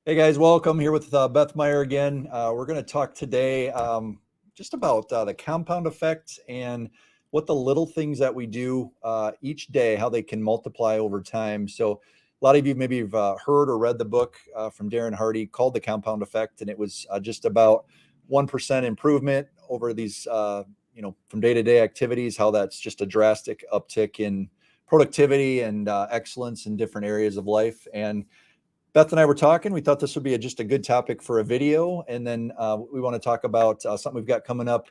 Hey guys, welcome here with Beth Meyer again. We're going to talk today just about the compound effect and what the little things that we do each day, how they can multiply over time. So, a lot of you maybe have heard or read the book from Darren Hardy called The Compound Effect, and it was just about 1% improvement over these, from day to day activities, how that's just a drastic uptick in productivity and excellence in different areas of life. And Beth and I were talking. We thought this would be just a good topic for a video. And then we want to talk about something we've got coming up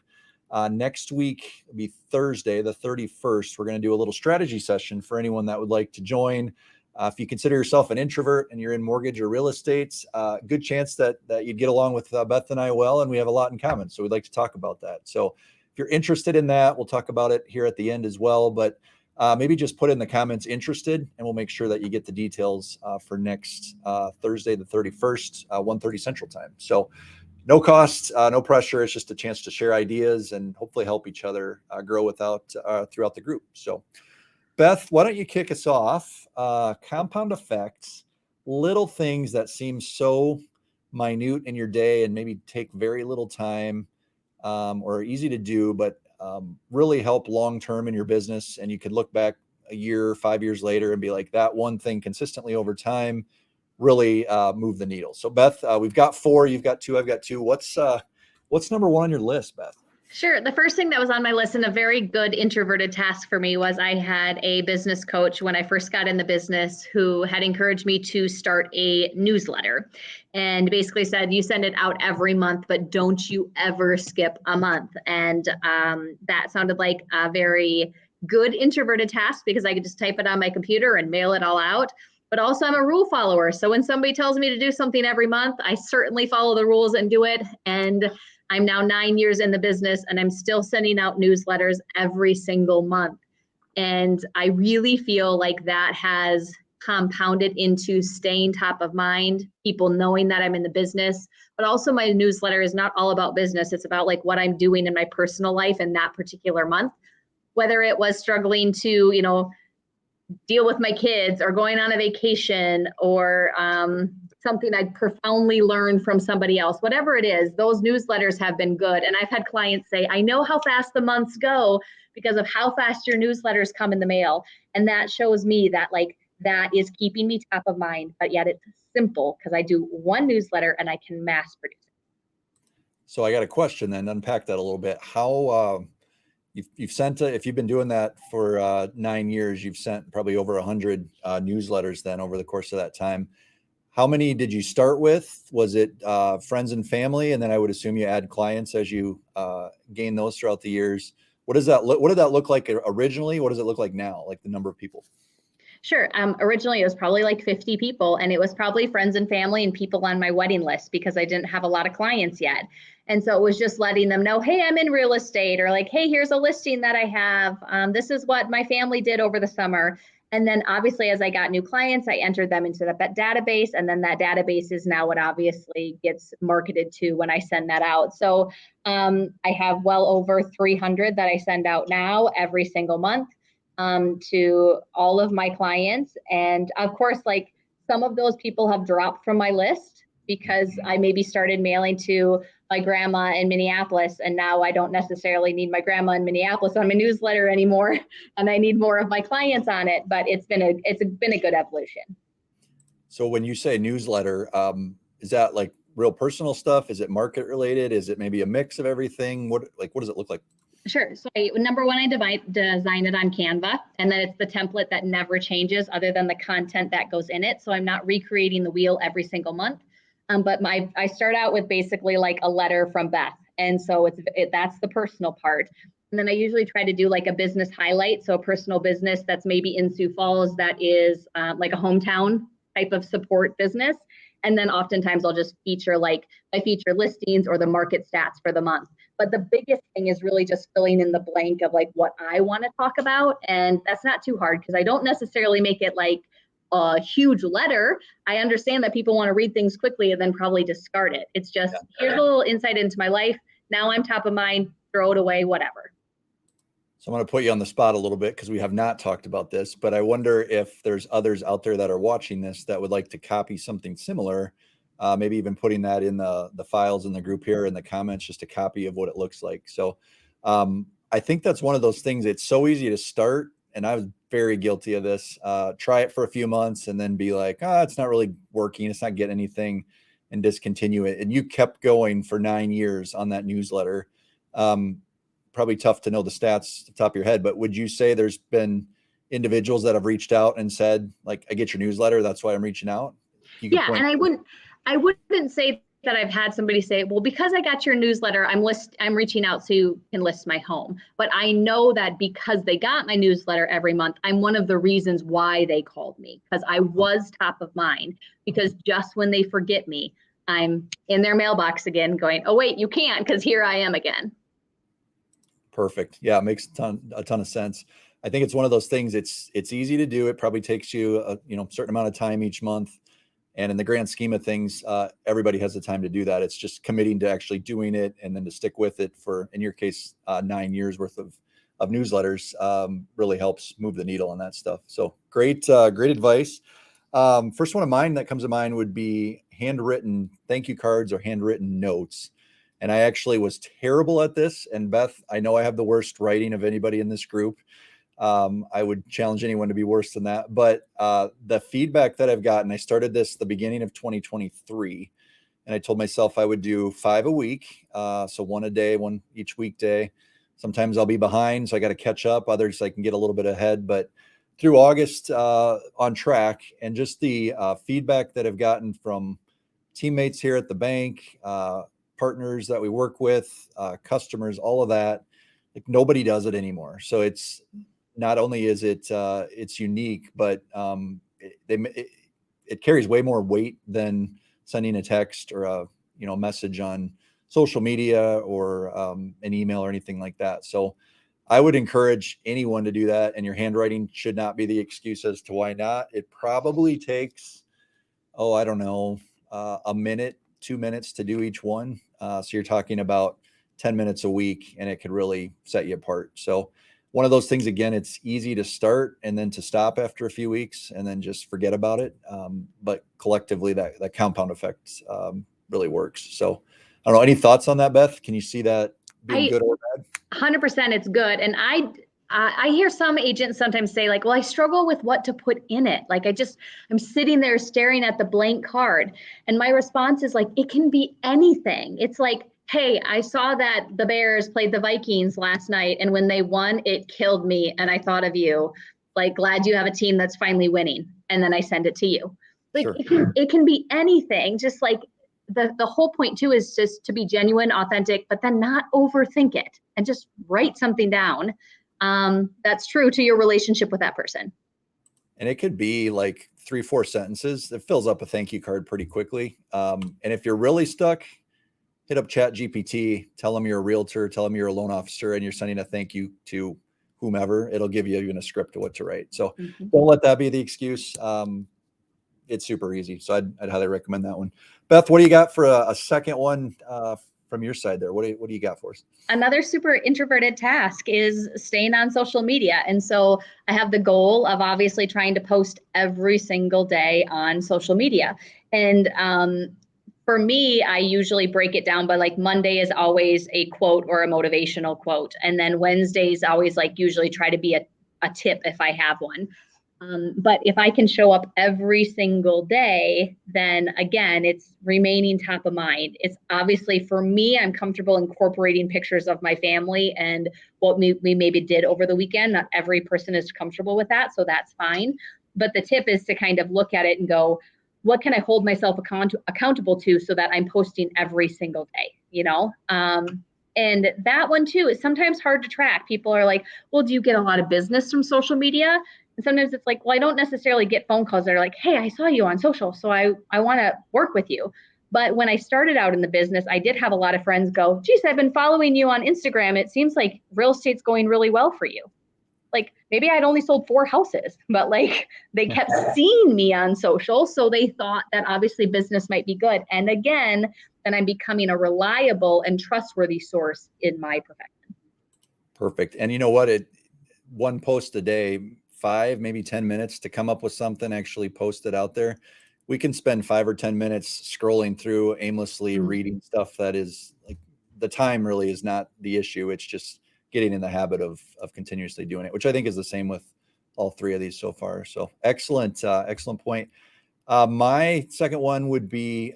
next week. It'll be Thursday, the 31st. We're going to do a little strategy session for anyone that would like to join. If you consider yourself an introvert and you're in mortgage or real estate, good chance that you'd get along with Beth and I well, and we have a lot in common. So we'd like to talk about that. So if you're interested in that, we'll talk about it here at the end as well. But maybe just put in the comments interested, and we'll make sure that you get the details for next Thursday, the 31st, 1:30 Central Time. So no cost, no pressure. It's just a chance to share ideas and hopefully help each other grow throughout the group. So Beth, why don't you kick us off? Compound effects, little things that seem so minute in your day and maybe take very little time or are easy to do, but really help long term in your business. And you could look back a year, 5 years later and be like, that one thing consistently over time really move the needle. So Beth, we've got four, you've got two, I've got two. What's number one on your list, Beth? Sure. The first thing that was on my list and a very good introverted task for me was I had a business coach when I first got in the business who had encouraged me to start a newsletter and basically said, you send it out every month, but don't you ever skip a month. And that sounded like a very good introverted task because I could just type it on my computer and mail it all out. But also I'm a rule follower. So when somebody tells me to do something every month, I certainly follow the rules and do it. And I'm now 9 years in the business and I'm still sending out newsletters every single month. And I really feel like that has compounded into staying top of mind, people knowing that I'm in the business. But also my newsletter is not all about business. It's about like what I'm doing in my personal life in that particular month, whether it was struggling to, deal with my kids or going on a vacation or something I profoundly learned from somebody else, whatever it is, those newsletters have been good. And I've had clients say, I know how fast the months go because of how fast your newsletters come in the mail. And that shows me that that is keeping me top of mind, but yet it's simple because I do one newsletter and I can mass produce it. So I got a question then, unpack that a little bit. How you've sent if you've been doing that for 9 years, you've sent probably over 100 newsletters then over the course of that time. How many did you start with? Was it friends and family? And then I would assume you add clients as you gain those throughout the years. What did that look like originally? What does it look like now? Like the number of people? Sure. Originally, it was probably like 50 people, and it was probably friends and family and people on my wedding list because I didn't have a lot of clients yet. And so it was just letting them know, hey, I'm in real estate, or like, hey, here's a listing that I have. This is what my family did over the summer. And then obviously, as I got new clients, I entered them into that database. And then that database is now what obviously gets marketed to when I send that out. So I have well over 300 that I send out now every single month to all of my clients. And of course, like some of those people have dropped from my list because I maybe started mailing to my grandma in Minneapolis, and now I don't necessarily need my grandma in Minneapolis on my newsletter anymore, and I need more of my clients on it. But it's been a good evolution. So when you say newsletter, is that like real personal stuff? Is it market related? Is it maybe a mix of everything? What does it look like? Sure. So number one, I design it on Canva, and then it's the template that never changes other than the content that goes in it. So I'm not recreating the wheel every single month. But I start out with basically like a letter from Beth. And so that's the personal part. And then I usually try to do like a business highlight. So a personal business that's maybe in Sioux Falls that is like a hometown type of support business. And then oftentimes I'll just feature like my feature listings or the market stats for the month. But the biggest thing is really just filling in the blank of like what I want to talk about. And that's not too hard because I don't necessarily make it like a huge letter. I understand that people want to read things quickly and then probably discard it. It's just, here's a little insight into my life. Now I'm top of mind, throw it away, whatever. So I'm going to put you on the spot a little bit because we have not talked about this, but I wonder if there's others out there that are watching this that would like to copy something similar. maybe even putting that in the files in the group here in the comments, just a copy of what it looks like. So I think that's one of those things. It's so easy to start, and I was very guilty of this. Try it for a few months and then be like, it's not really working. It's not getting anything, and discontinue it. And you kept going for 9 years on that newsletter. Probably tough to know the stats at the top of your head, but would you say there's been individuals that have reached out and said, like, I get your newsletter, that's why I'm reaching out? You could Yeah, point. and I wouldn't say that I've had somebody say, well, because I got your newsletter, I'm reaching out so you can list my home. But I know that because they got my newsletter every month, I'm one of the reasons why they called me, because I was top of mind. Because just when they forget me, I'm in their mailbox again going, oh, wait, you can't, because here I am again. Perfect. Yeah, it makes a ton of sense. I think it's one of those things. It's easy to do. It probably takes you a certain amount of time each month, and in the grand scheme of things, everybody has the time to do that. It's just committing to actually doing it, and then to stick with it for, in your case, 9 years worth of newsletters. Really helps move the needle on that stuff. So great advice. First one of mine that comes to mind would be handwritten thank you cards or handwritten notes. And I actually was terrible at this. And Beth, I know I have the worst writing of anybody in this group. I would challenge anyone to be worse than that. But the feedback that I've gotten, I started this the beginning of 2023, and I told myself I would do 5 a week. So one a day, one each weekday. Sometimes I'll be behind, so I got to catch up. Others I can get a little bit ahead. But through August, on track, and just the feedback that I've gotten from teammates here at the bank, partners that we work with, customers, all of that, like nobody does it anymore. So it's not only is it it's unique, but it carries way more weight than sending a text or a message on social media or an email or anything like that. So I would encourage anyone to do that, and your handwriting should not be the excuse as to why not. It probably takes, I don't know, a minute, 2 minutes to do each one. So you're talking about 10 minutes a week, and it could really set you apart. So one of those things, again, it's easy to start and then to stop after a few weeks and then just forget about it. But collectively, that compound effect really works. So I don't know, any thoughts on that, Beth? Can you see that being good or bad? 100% it's good. And I hear some agents sometimes say, like, well, I struggle with what to put in it. Like, I'm sitting there staring at the blank card. And my response is like, it can be anything. It's like, hey, I saw that the Bears played the Vikings last night, and when they won, it killed me. And I thought of you, like, glad you have a team that's finally winning. And then I send it to you. Like, Sure. it can be anything. Just like the whole point too is just to be genuine, authentic, but then not overthink it and just write something down that's true to your relationship with that person. And it could be like 3-4 sentences. It fills up a thank you card pretty quickly. And if you're really stuck, hit up Chat GPT, tell them you're a realtor, tell them you're a loan officer, and you're sending a thank you to whomever. It'll give you even a script of what to write. So don't let that be the excuse. It's super easy. So I'd highly recommend that one. Beth, what do you got for a second one from your side there? What do you got for us? Another super introverted task is staying on social media. And so I have the goal of obviously trying to post every single day on social media. And for me, I usually break it down by, like, Monday is always a quote or a motivational quote. And then Wednesdays always, like, usually try to be a tip if I have one. But if I can show up every single day, then again, it's remaining top of mind. It's obviously, for me, I'm comfortable incorporating pictures of my family and what we maybe did over the weekend. Not every person is comfortable with that, so that's fine. But the tip is to kind of look at it and go, what can I hold myself accountable to so that I'm posting every single day, And that one too is sometimes hard to track. People are like, well, do you get a lot of business from social media? And sometimes it's like, well, I don't necessarily get phone calls that are like, hey, I saw you on social, so I want to work with you. But when I started out in the business, I did have a lot of friends go, geez, I've been following you on Instagram. It seems like real estate's going really well for you. Like, maybe I'd only sold 4 houses, but like they kept seeing me on social. So they thought that obviously business might be good. And again, then I'm becoming a reliable and trustworthy source in my profession. Perfect. And you know what? One post a day, 5, maybe 10 minutes to come up with something, actually post it out there. we can spend 5 or 10 minutes scrolling through aimlessly reading stuff that is like the time really is not the issue. It's just getting in the habit of continuously doing it, which I think is the same with all three of these so far. So excellent, excellent point. My second one would be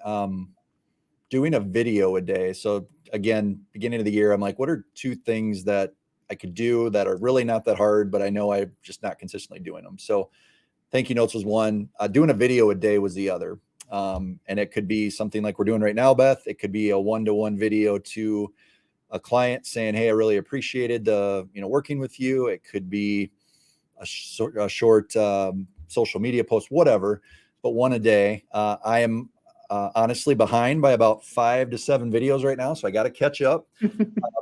doing a video a day. So again, beginning of the year, I'm like, what are 2 things that I could do that are really not that hard, but I know I'm just not consistently doing them. So thank you notes was one. Doing a video a day was the other. And it could be something like we're doing right now, Beth. It could be a one-to-one video to a client saying, "Hey, I really appreciated the working with you." It could be a short social media post, whatever, but one a day. I am honestly behind by about 5 to 7 videos right now, so I got to catch up.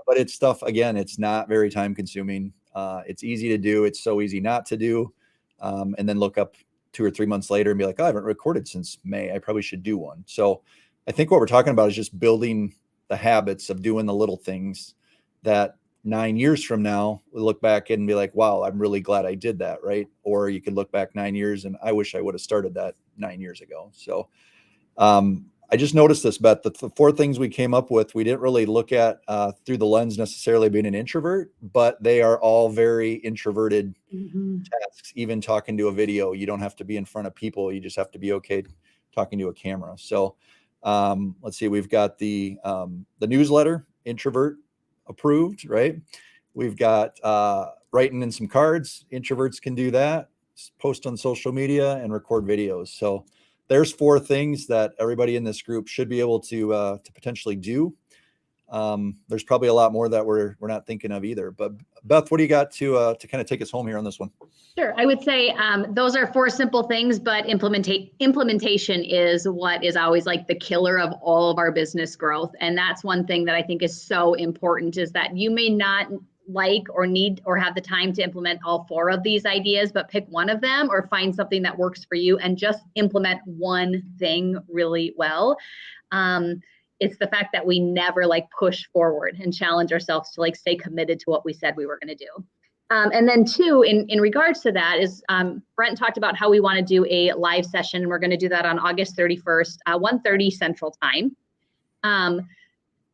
But it's stuff, again, it's not very time consuming. It's easy to do. It's so easy not to do. And then look up 2 or 3 months later and be like, "Oh, I haven't recorded since May. I probably should do one." So I think what we're talking about is just building the habits of doing the little things that 9 years from now, we look back and be like, "Wow, I'm really glad I did that." Right. Or you could look back 9 years and I wish I would have started that 9 years ago. So I just noticed this, Beth, the 4 things we came up with, we didn't really look at through the lens necessarily being an introvert, but they are all very introverted tasks. Even talking to a video, you don't have to be in front of people. You just have to be okay talking to a camera. So let's see, we've got the newsletter, introvert approved, right? We've got writing in some cards. Introverts can do that. Post on social media and record videos. So there's 4 things that everybody in this group should be able to potentially do. There's probably a lot more that we're not thinking of either. But Beth, what do you got to kind of take us home here on this one? Sure. I would say those are 4 simple things, but implementation is what is always like the killer of all of our business growth. And that's one thing that I think is so important, is that you may not like or need or have the time to implement all 4 of these ideas, but pick one of them or find something that works for you and just implement one thing really well. It's the fact that we never like push forward and challenge ourselves to like stay committed to what we said we were going to do. And then 2, in regards to that is Brent talked about how we want to do a live session, and we're going to do that on August 31st, 1:30 Central Time.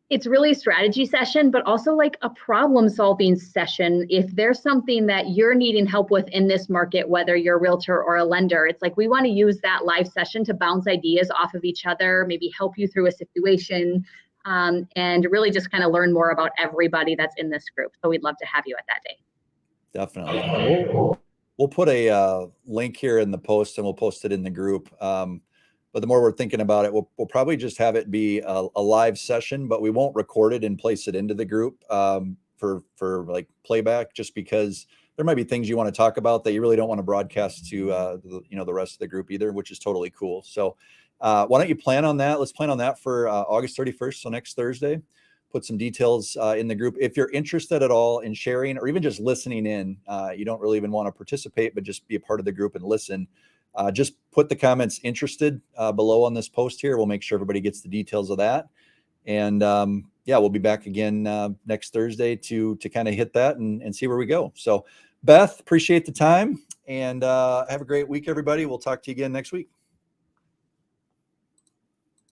It's really a strategy session, but also like a problem solving session. If there's something that you're needing help with in this market, whether you're a realtor or a lender, it's like we want to use that live session to bounce ideas off of each other, maybe help you through a situation, and really just kind of learn more about everybody that's in this group. So we'd love to have you at that day. Definitely. We'll put a link here in the post, and we'll post it in the group. But the more we're thinking about it, we'll probably just have it be a live session, but we won't record it and place it into the group for like playback, just because there might be things you want to talk about that you really don't want to broadcast to the rest of the group either, which is totally cool. So why don't you plan on that? Let's plan on that for August 31st, so next Thursday. Put some details in the group. If you're interested at all in sharing or even just listening in, you don't really even want to participate, but just be a part of the group and listen. Just put the comments interested below on this post here. We'll make sure everybody gets the details of that. And yeah, we'll be back again next Thursday to kind of hit that and see where we go. So Beth, appreciate the time, and have a great week, everybody. We'll talk to you again next week.